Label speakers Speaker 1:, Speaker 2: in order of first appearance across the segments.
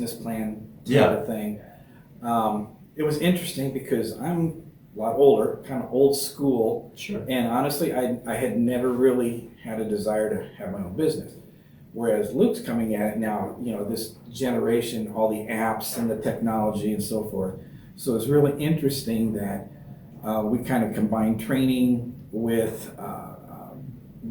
Speaker 1: business plan
Speaker 2: Yeah.
Speaker 1: type of thing. It was interesting because I'm a lot older, kind of old school,
Speaker 2: Sure.
Speaker 1: and honestly, I had never really had a desire to have my own business. Whereas Luke's coming at it now, this generation, all the apps and the technology and so forth. So it's really interesting that we kind of combine training with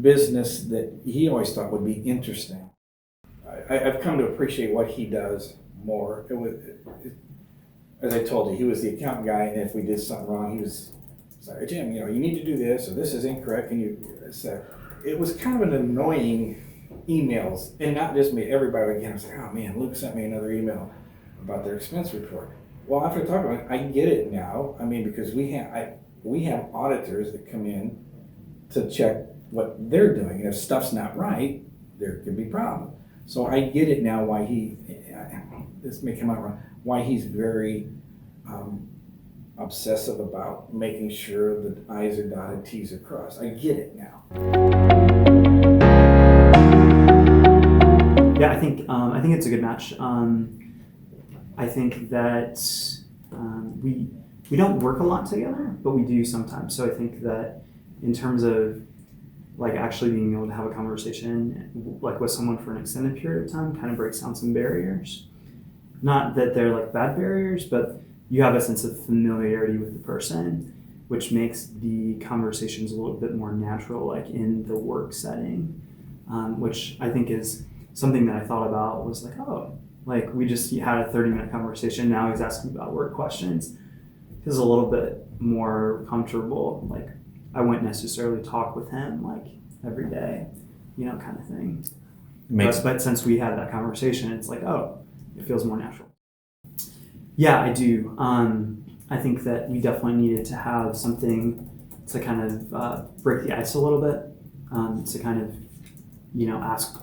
Speaker 1: business that he always thought would be interesting. I've come to appreciate what he does more. As I told you, he was the accountant guy, and if we did something wrong, he was sorry, Jim. You need to do this, or this is incorrect. And you said it was kind of an annoying emails, and not just me. Everybody again was like, "Oh man, Luke sent me another email about their expense report." Well, after talking about it, I get it now. I mean, because we have auditors that come in to check what they're doing. And if stuff's not right, there could be problems. So I get it now why this may come out wrong, why he's very obsessive about making sure that I's are dotted, T's are crossed. I get it now.
Speaker 3: Yeah, I think it's a good match. I think that we don't work a lot together, but we do sometimes. So I think that in terms of like actually being able to have a conversation like with someone for an extended period of time kind of breaks down some barriers. Not that they're like bad barriers, but you have a sense of familiarity with the person, which makes the conversations a little bit more natural, like in the work setting, which I think is something that I thought about was like, oh, like we just had a 30-minute conversation. Now he's asking about work questions. Feels a little bit more comfortable. Like I wouldn't necessarily talk with him like every day, kind of thing. But since we had that conversation, it's like, oh, it feels more natural. Yeah, I do. I think that we definitely needed to have something to kind of break the ice a little bit, to kind of, ask,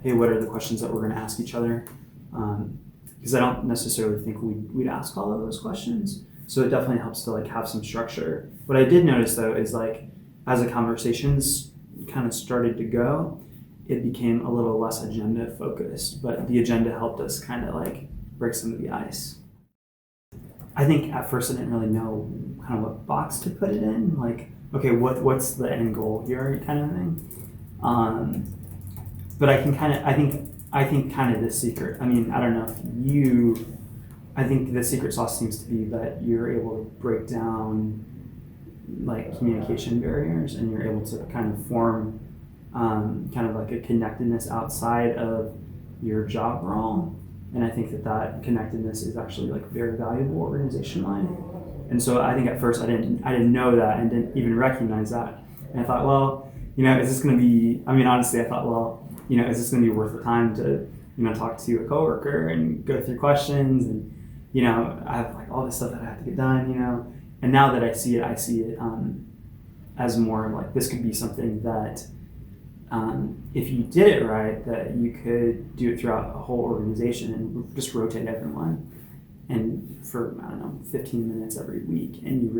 Speaker 3: hey, what are the questions that we're going to ask each other? Because I don't necessarily think we'd ask all of those questions. So it definitely helps to like have some structure. What I did notice though is like as the conversations kind of started to go, it became a little less agenda focused, but the agenda helped us kind of like break some of the ice. I think at first I didn't really know kind of what box to put it in, like, okay, what's the end goal here kind of thing. But I think kind of the secret, I mean, I don't know if I think the secret sauce seems to be that you're able to break down like communication barriers and you're able to kind of form kind of like a connectedness outside of your job role. And I think that connectedness is actually like very valuable organizationally. And so I think at first I didn't know that and didn't even recognize that. And I thought, well, is this going to be, honestly, I thought, well, is this going to be worth the time to, talk to a coworker and go through questions and, I have like all this stuff that I have to get done, and now that I see it as more like this could be something that if you did it right, that you could do it throughout a whole organization and just rotate everyone and for, 15 minutes every week. And you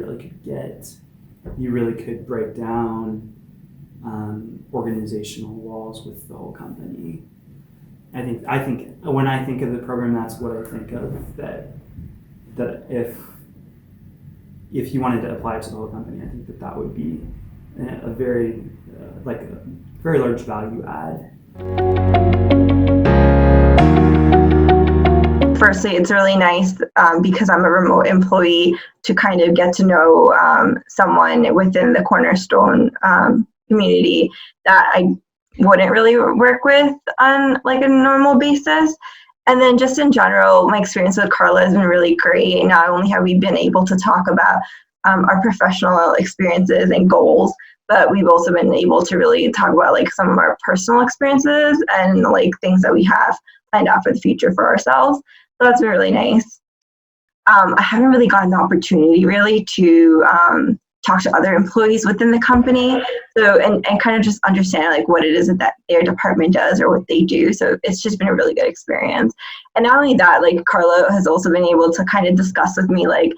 Speaker 3: really could break down organizational walls with the whole company. I think when I think of the program, that's what I think of, that if you wanted to apply it to the whole company, I think that would be a very very large value add.
Speaker 4: Firstly, it's really nice because I'm a remote employee to kind of get to know someone within the Cornerstone community that I wouldn't really work with on like a normal basis. And then just in general, my experience with Carla has been really great. Not only have we been able to talk about our professional experiences and goals, but we've also been able to really talk about like some of our personal experiences and like things that we have planned out for the future for ourselves. So that's been really nice. I haven't really gotten the opportunity really to talk to other employees within the company. So, and kind of just understand like what it is that their department does or what they do. So it's just been a really good experience. And not only that, like Carla has also been able to kind of discuss with me like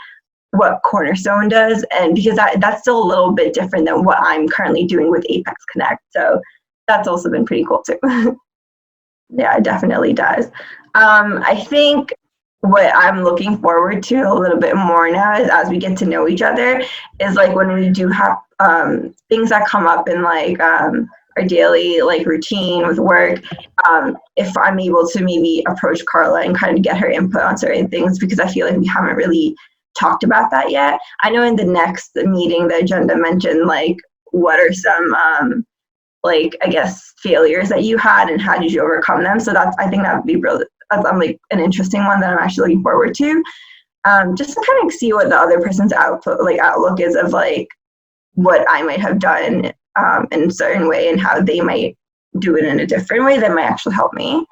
Speaker 4: what Cornerstone does. And because that's still a little bit different than what I'm currently doing with Apex Connect. So that's also been pretty cool too. Yeah, it definitely does. I think what I'm looking forward to a little bit more now is as we get to know each other is like when we do have things that come up in like our daily like routine with work, if I'm able to maybe approach Carla and kind of get her input on certain things, because I feel like we haven't really talked about that yet. I know in the next meeting the agenda mentioned like what are some like I guess failures that you had and how did you overcome them. So that's, I think that would be really like an interesting one that I'm actually looking forward to. Just to kind of see what the other person's outlook is of like what I might have done in a certain way and how they might do it in a different way that might actually help me.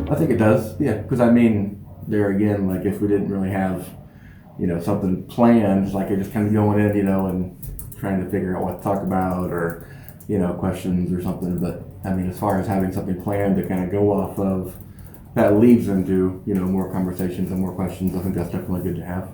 Speaker 2: I think it does, yeah, because I mean, there again, like if we didn't really have, something planned, like you're just kind of going in, and trying to figure out what to talk about or, questions or something. But I mean, as far as having something planned to kind of go off of, that leads into, more conversations and more questions. I think that's definitely good to have.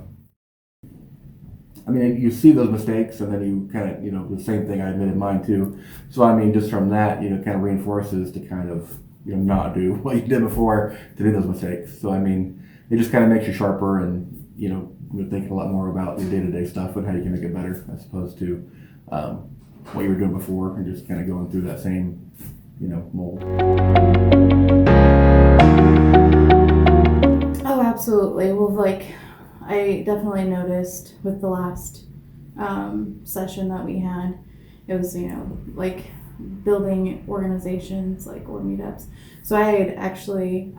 Speaker 2: I mean, you see those mistakes and then you kind of, the same thing I admitted mine too. So I mean, just from that, kind of reinforces to kind of, not do what you did before to do those mistakes. So I mean, it just kind of makes you sharper and, you're thinking a lot more about your day-to-day stuff and how you can make it better as opposed to what you were doing before and just kind of going through that same, mold.
Speaker 5: Oh, absolutely. Well, like, I definitely noticed with the last session that we had, it was, like building organizations, like or meetups. So I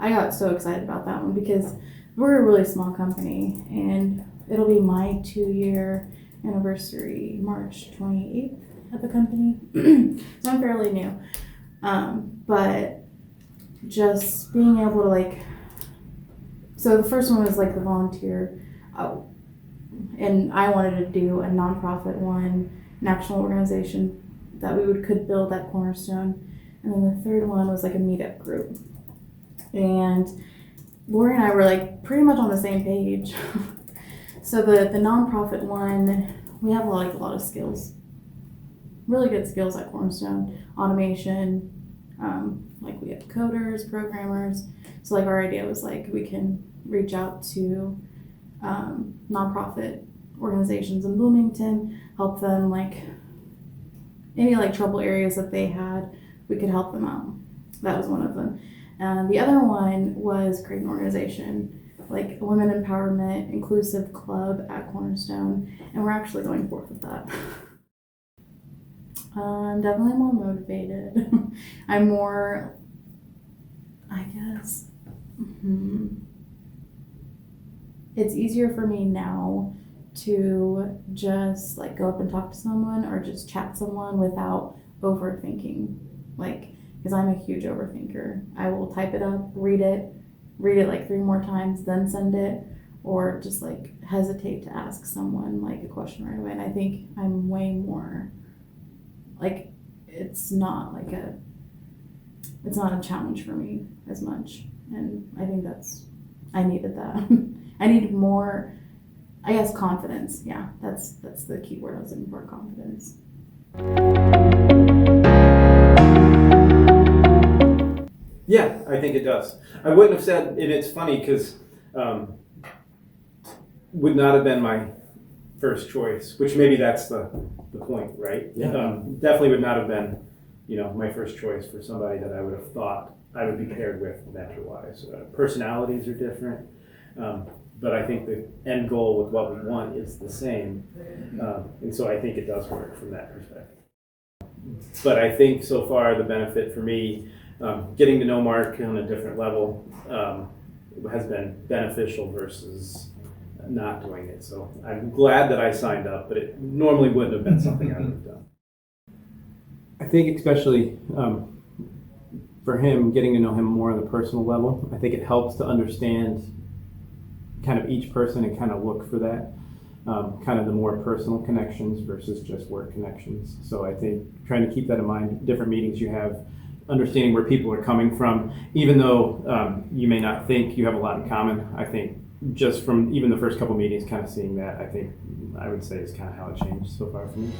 Speaker 5: got so excited about that one because we're a really small company and it'll be my 2-year anniversary, March 28th at the company. So I'm fairly new. But just being able to like, so the first one was like the volunteer, and I wanted to do a nonprofit one, national organization that we could build at Cornerstone. And then the third one was like a meetup group. And Lori and I were like pretty much on the same page. So the nonprofit one, we have like a lot of skills, really good skills at Cornerstone, automation, like we have coders, programmers. So like our idea was like we can reach out to nonprofit organizations in Bloomington, help them like any like trouble areas that they had, we could help them out. That was one of them. The other one was create an organization, like a women empowerment inclusive club at Cornerstone, and we're actually going forth with that. I'm definitely more motivated. I'm more, I guess, it's easier for me now to just like go up and talk to someone or just chat someone without overthinking, like, because I'm a huge overthinker. I will type it up, read it like 3 more times, then send it, or just like hesitate to ask someone like a question right away. And I think I'm way more like, it's not a challenge for me as much. And I think I needed that. I needed more, I guess, confidence. Yeah, that's the key word I was looking for, confidence.
Speaker 6: Yeah, I think it does. I wouldn't have said, and it's funny because would not have been my first choice, which maybe that's the point, right?
Speaker 2: Yeah.
Speaker 6: Definitely would not have been, my first choice for somebody that I would have thought I would be paired with mentor-wise. Personalities are different, but I think the end goal with what we want is the same, and so I think it does work from that perspective. But I think so far the benefit for me, getting to know Mark on a different level has been beneficial versus not doing it. So I'm glad that I signed up, but it normally wouldn't have been something I would have done.
Speaker 7: I think especially for him, getting to know him more on the personal level, I think it helps to understand kind of each person and kind of look for that, kind of the more personal connections versus just work connections. So I think trying to keep that in mind, different meetings you have, understanding where people are coming from, even though you may not think you have a lot in common. I think just from even the first couple meetings, kind of seeing that, I think I would say is kind of how it changed so far for me.